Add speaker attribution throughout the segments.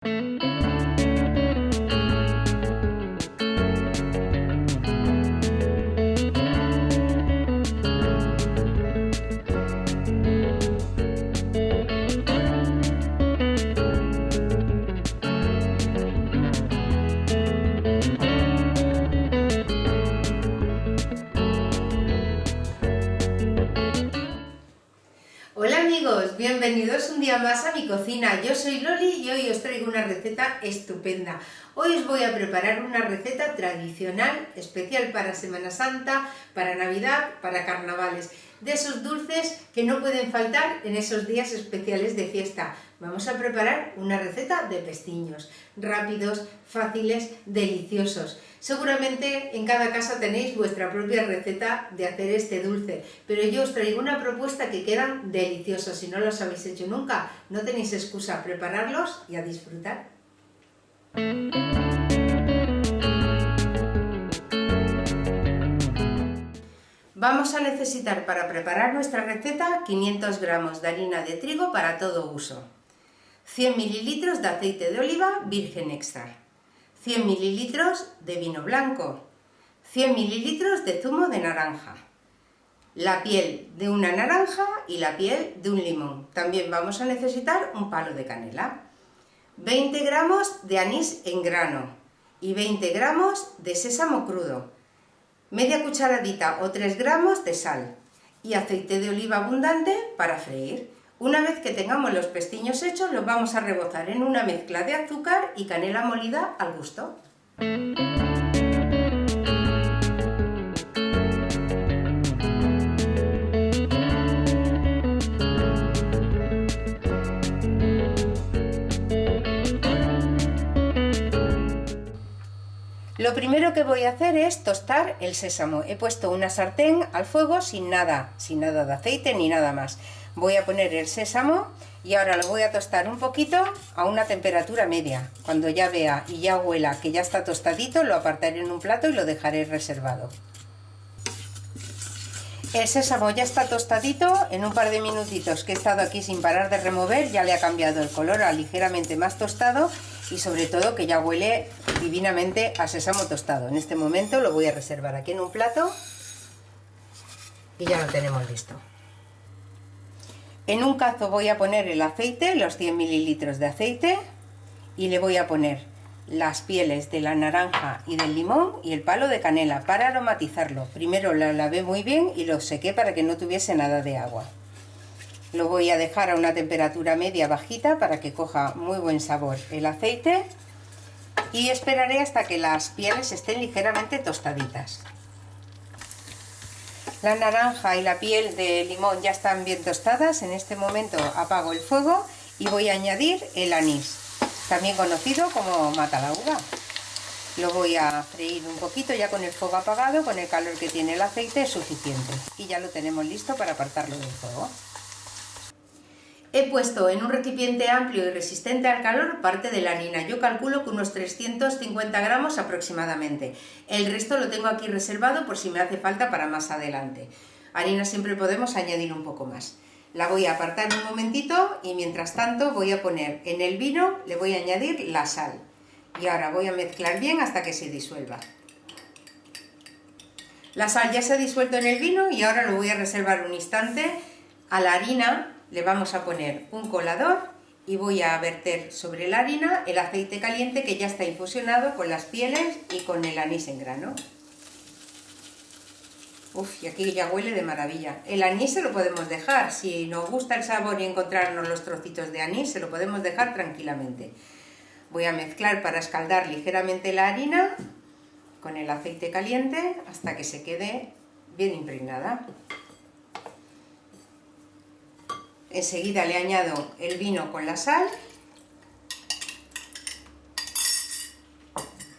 Speaker 1: Hola amigos, bienvenidos un día más a mi cocina. Yo soy Loli y hoy os traigo una receta estupenda. Hoy os voy a preparar una receta tradicional, especial para Semana Santa, para Navidad, para carnavales. De esos dulces que no pueden faltar en esos días especiales de fiesta. Vamos a preparar una receta de pestiños, rápidos, fáciles, deliciosos. Seguramente en cada casa tenéis vuestra propia receta de hacer este dulce, pero yo os traigo una propuesta que quedan deliciosos. Si no los habéis hecho nunca, no tenéis excusa a prepararlos y a disfrutar. Vamos a necesitar para preparar nuestra receta 500 gramos de harina de trigo para todo uso, 100 mililitros de aceite de oliva virgen extra, 100 mililitros de vino blanco, 100 mililitros de zumo de naranja, la piel de una naranja y la piel de un limón. También vamos a necesitar un palo de canela, 20 gramos de anís en grano y 20 gramos de sésamo crudo, media cucharadita o 3 gramos de sal y aceite de oliva abundante para freír. Una vez que tengamos los pestiños hechos, los vamos a rebozar en una mezcla de azúcar y canela molida al gusto. Lo primero que voy a hacer es tostar el sésamo. He puesto una sartén al fuego sin nada de aceite ni nada más. Voy a poner el sésamo y ahora lo voy a tostar un poquito a una temperatura media. Cuando ya vea y ya huela que ya está tostadito, lo apartaré en un plato y lo dejaré reservado. El sésamo ya está tostadito. En un par de minutitos que he estado aquí sin parar de remover, ya le ha cambiado el color a ligeramente más tostado y sobre todo que ya huele divinamente a sésamo tostado. En este momento lo voy a reservar aquí en un plato y ya lo tenemos listo. En un cazo voy a poner el aceite, los 100 mililitros de aceite, y le voy a poner las pieles de la naranja y del limón y el palo de canela para aromatizarlo. Primero lo lavé muy bien y lo sequé para que no tuviese nada de agua. Lo voy a dejar a una temperatura media bajita para que coja muy buen sabor el aceite y esperaré hasta que las pieles estén ligeramente tostaditas. La naranja y la piel de limón ya están bien tostadas. En este momento apago el fuego y voy a añadir el anís, también conocido como matalauga. Lo voy a freír un poquito ya con el fuego apagado. Con el calor que tiene el aceite es suficiente y ya lo tenemos listo para apartarlo del fuego. He puesto en un recipiente amplio y resistente al calor parte de la harina. Yo calculo que unos 350 gramos aproximadamente. El resto lo tengo aquí reservado por si me hace falta para más adelante. Harina siempre podemos añadir un poco más. La voy a apartar un momentito y mientras tanto voy a poner en el vino, le voy a añadir la sal. Y ahora voy a mezclar bien hasta que se disuelva. La sal ya se ha disuelto en el vino y ahora lo voy a reservar un instante. A la harina le vamos a poner un colador y voy a verter sobre la harina el aceite caliente que ya está infusionado con las pieles y con el anís en grano. Uf, y aquí ya huele de maravilla. El anís se lo podemos dejar, si nos gusta el sabor y encontrarnos los trocitos de anís, se lo podemos dejar tranquilamente. Voy a mezclar para escaldar ligeramente la harina con el aceite caliente hasta que se quede bien impregnada. Enseguida le añado el vino con la sal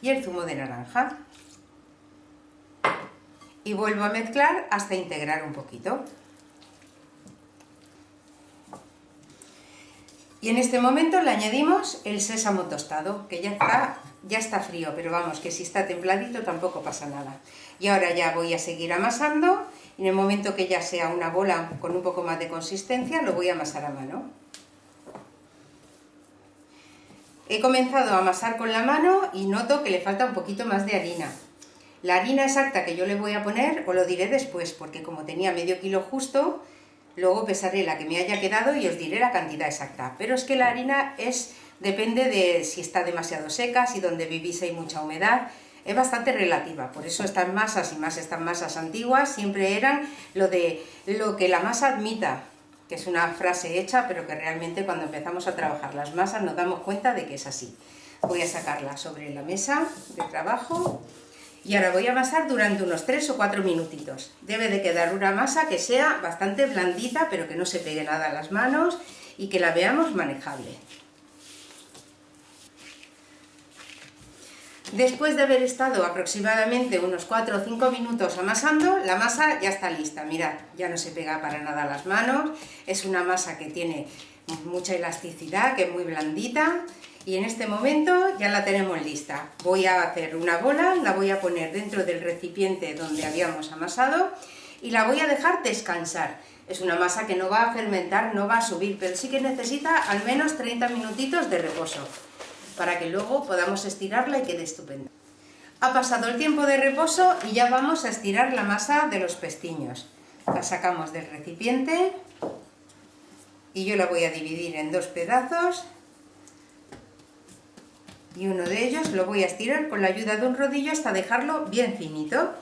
Speaker 1: y el zumo de naranja. Y vuelvo a mezclar hasta integrar un poquito. Y en este momento le añadimos el sésamo tostado, que ya está frío, pero vamos, que si está templadito tampoco pasa nada. Y ahora ya voy a seguir amasando, y en el momento que ya sea una bola con un poco más de consistencia, lo voy a amasar a mano. He comenzado a amasar con la mano y noto que le falta un poquito más de harina. La harina exacta que yo le voy a poner os lo diré después, porque como tenía medio kilo justo, luego pesaré la que me haya quedado y os diré la cantidad exacta. Pero es que la harina depende de si está demasiado seca, si donde vivís hay mucha humedad. Es bastante relativa, por eso estas masas, y más estas masas antiguas, siempre eran lo que la masa admita, que es una frase hecha, pero que realmente cuando empezamos a trabajar las masas nos damos cuenta de que es así. Voy a sacarla sobre la mesa de trabajo y ahora voy a amasar durante unos 3 o 4 minutitos. Debe de quedar una masa que sea bastante blandita, pero que no se pegue nada a las manos y que la veamos manejable. Después de haber estado aproximadamente unos 4 o 5 minutos amasando, la masa ya está lista. Mirad, ya no se pega para nada a las manos. Es una masa que tiene mucha elasticidad, que es muy blandita. Y en este momento ya la tenemos lista. Voy a hacer una bola, la voy a poner dentro del recipiente donde habíamos amasado y la voy a dejar descansar. Es una masa que no va a fermentar, no va a subir, pero sí que necesita al menos 30 minutitos de reposo, para que luego podamos estirarla y quede estupenda. Ha pasado el tiempo de reposo y ya vamos a estirar la masa de los pestiños. La sacamos del recipiente y yo la voy a dividir en 2 pedazos y uno de ellos lo voy a estirar con la ayuda de un rodillo hasta dejarlo bien finito.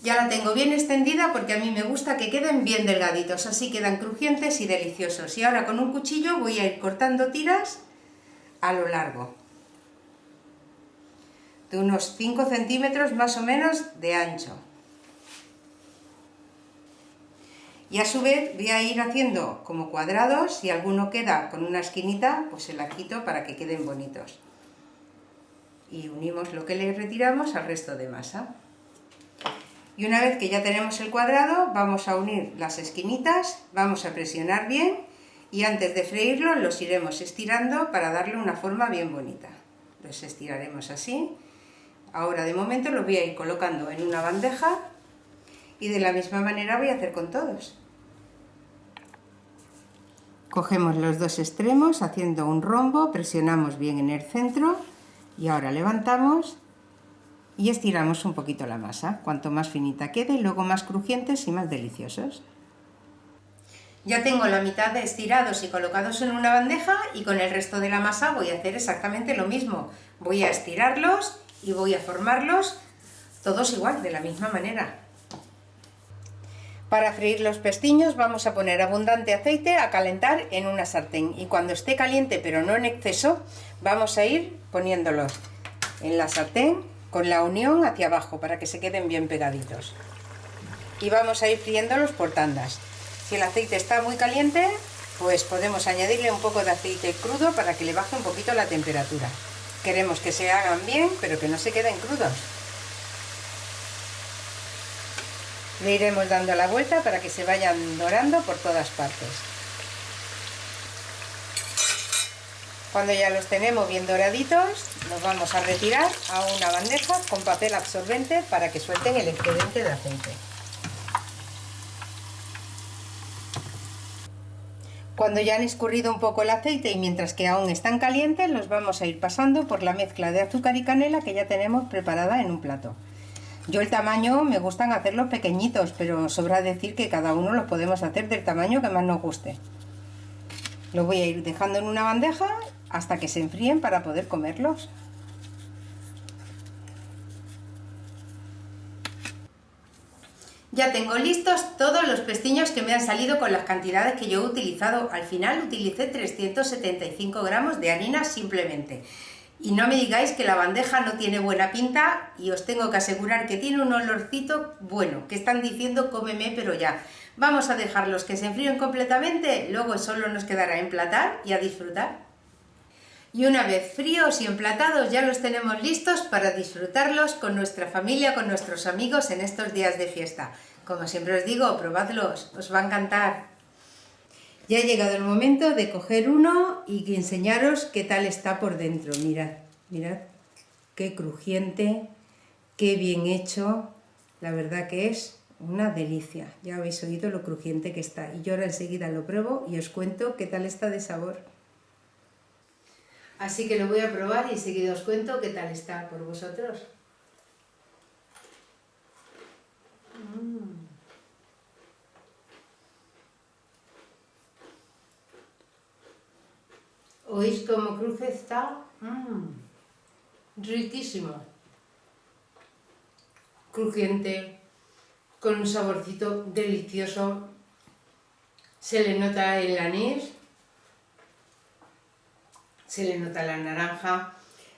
Speaker 1: Ya la tengo bien extendida porque a mí me gusta que queden bien delgaditos, así quedan crujientes y deliciosos. Y ahora con un cuchillo voy a ir cortando tiras a lo largo, de unos 5 centímetros más o menos de ancho. Y a su vez voy a ir haciendo como cuadrados, si alguno queda con una esquinita, pues se la quito para que queden bonitos. Y unimos lo que le retiramos al resto de masa. Y una vez que ya tenemos el cuadrado, vamos a unir las esquinitas, vamos a presionar bien y antes de freírlo los iremos estirando para darle una forma bien bonita. Los estiraremos así. Ahora de momento los voy a ir colocando en una bandeja y de la misma manera voy a hacer con todos. Cogemos los 2 extremos haciendo un rombo, presionamos bien en el centro y ahora levantamos y estiramos un poquito la masa. Cuanto más finita quede, luego más crujientes y más deliciosos. Ya tengo la mitad de estirados y colocados en una bandeja y con el resto de la masa voy a hacer exactamente lo mismo. Voy a estirarlos y voy a formarlos todos igual, de la misma manera. Para freír los pestiños vamos a poner abundante aceite a calentar en una sartén y cuando esté caliente pero no en exceso vamos a ir poniéndolos en la sartén con la unión hacia abajo para que se queden bien pegaditos. Y vamos a ir friéndolos por tandas. Si el aceite está muy caliente, pues podemos añadirle un poco de aceite crudo para que le baje un poquito la temperatura. Queremos que se hagan bien, pero que no se queden crudos. Le iremos dando la vuelta para que se vayan dorando por todas partes. Cuando ya los tenemos bien doraditos, los vamos a retirar a una bandeja con papel absorbente para que suelten el excedente de aceite. Cuando ya han escurrido un poco el aceite y mientras que aún están calientes, los vamos a ir pasando por la mezcla de azúcar y canela que ya tenemos preparada en un plato. Yo el tamaño me gustan hacerlos pequeñitos, pero sobra decir que cada uno los podemos hacer del tamaño que más nos guste. Lo voy a ir dejando en una bandeja hasta que se enfríen para poder comerlos. Ya tengo listos todos los pestiños que me han salido con las cantidades que yo he utilizado. Al final utilicé 375 gramos de harina simplemente. Y no me digáis que la bandeja no tiene buena pinta y os tengo que asegurar que tiene un olorcito bueno, que están diciendo cómeme pero ya. Vamos a dejarlos que se enfríen completamente, luego solo nos quedará emplatar y a disfrutar. Y una vez fríos y emplatados ya los tenemos listos para disfrutarlos con nuestra familia, con nuestros amigos en estos días de fiesta. Como siempre os digo, probadlos, os va a encantar. Ya ha llegado el momento de coger uno y que enseñaros qué tal está por dentro. Mirad, mirad qué crujiente, qué bien hecho. La verdad que es una delicia. Ya habéis oído lo crujiente que está. Y yo ahora enseguida lo pruebo y os cuento qué tal está de sabor. Así que lo voy a probar y enseguida os cuento qué tal está por vosotros. ¿Oís cómo cruce está? Riquísimo. Crujiente, con un saborcito delicioso. Se le nota el anís, se le nota la naranja.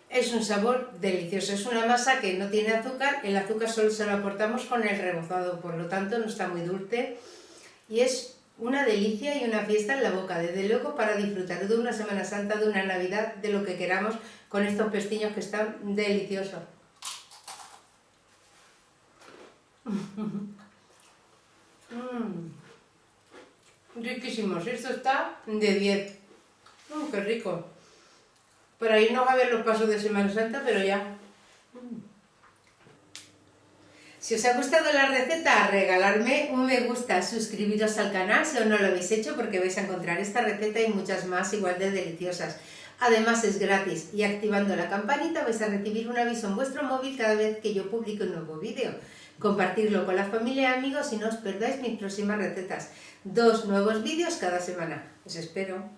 Speaker 1: Es un sabor delicioso. Es una masa que no tiene azúcar. El azúcar solo se lo aportamos con el rebozado, por lo tanto no está muy dulce. Y es una delicia y una fiesta en la boca, desde luego, para disfrutar de una Semana Santa, de una Navidad, de lo que queramos, con estos pestiños que están deliciosos. Riquísimos, esto está de 10. ¡Qué rico! Para irnos a ver los pasos de Semana Santa, pero ya. Si os ha gustado la receta, regalarme un me gusta, suscribiros al canal si aún no lo habéis hecho, porque vais a encontrar esta receta y muchas más igual de deliciosas. Además es gratis y activando la campanita vais a recibir un aviso en vuestro móvil cada vez que yo publique un nuevo vídeo. Compartirlo con la familia y amigos y no os perdáis mis próximas recetas. 2 nuevos vídeos cada semana. Os espero.